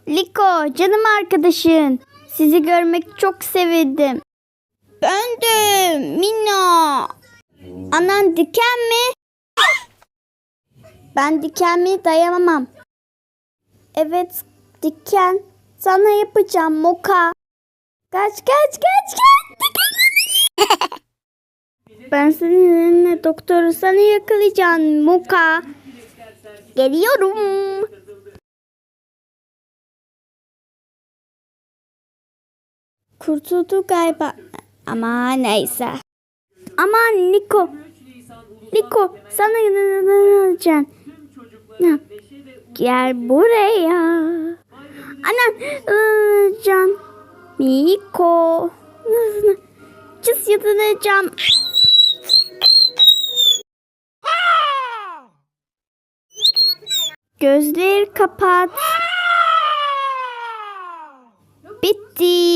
Liko, canım arkadaşım. Sizi görmek çok sevindim. Ben de Mina. Anan diken mi? Ben diken mi dayanamam. Evet diken. Sana yapacağım Moka. Kaç. Ben seninle doktoru sana yakalayacağım Moka. Geliyorum. Kurtuldu galiba. Ama neyse. Aman Liko. Liko sana inanacağım. Gel buraya. Anan can. Miko. Cız yatıracağım. Gözleri kapat. Bitti.